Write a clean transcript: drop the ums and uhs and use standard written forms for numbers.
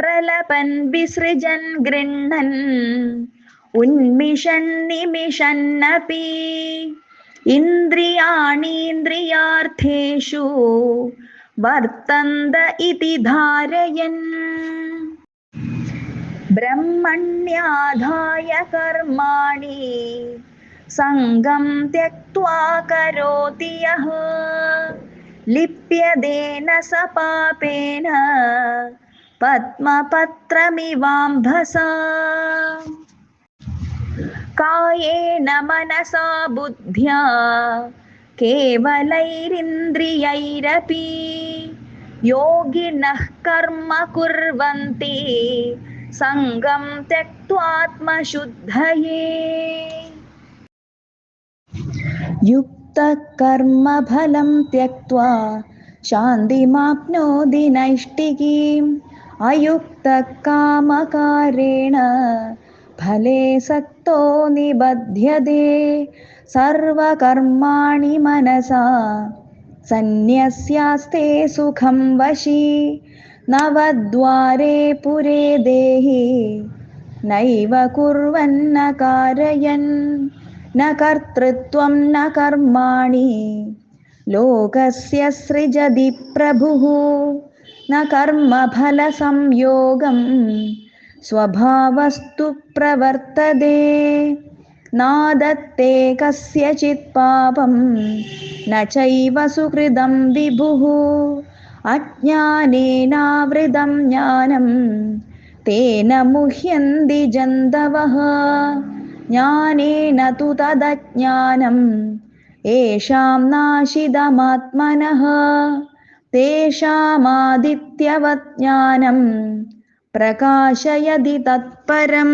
പ്രലപൻ വിസൃജൻ ഗൃഹ്ണൻ ഉന്മിഷൻ നിമിഷന്നപി ഇന്ദ്രിയാണീന്ദ്രിയാർത്ഥേഷു വർത്തന്ത ഇതി ധാരയൻ ബ്രഹ്മണ്യാധായ കർമാണി സംഗം ത്യക്ത്വാ കരോതി യഃ ലിപ്യതേന സ പാപേന പദ്മപത്രമിവാംഭസാ കായേന മനസാ ബുദ്ധ്യാ കേവലൈരിന്ദ്രിയൈരപി യോഗിനഃ കർമ്മ കുർവന്തി സംഗം ത്യക്ത്വാത്മശുദ്ധയേ യുക്തഃ കർമ്മഫലം ത്യക്ത്വാ ശാന്തിമാപ്നോതി നൈഷ്ഠികീം അയുക്തഃ കാമകാരേണ ഫലേ സക്തോ നിബധ്യതേ സർവകർമാണി മനസാ സന്യസ്യാസ്തേ സുഖം വശി നവദ്വാരേ പുരേ ദേഹി നൈവ കുർവന്ന കാരയൻ ന കർത്തൃത്വം ന കർമാണി ലോകസ്യ സൃജതി പ്രഭുഃ ന കർമ്മഫല സംയോഗം സ്വഭാവസ്തു പ്രവർത്തതേ നാദത്തേ കസ്യചിത് പാപം ന ചൈവ സുകൃതം വിഭുഃ അജ്ഞാനേനാവൃതം ജ്ഞാനം തേന മുഹ്യന്തി ജന്തവഃ ജ്ഞാനേന തു തദജ്ഞാനം യേഷാം നാശിതമാത്മനഃ തേഷാമാദിത്യവത് ജ്ഞാനം പ്രകാശയതി തത്പരം.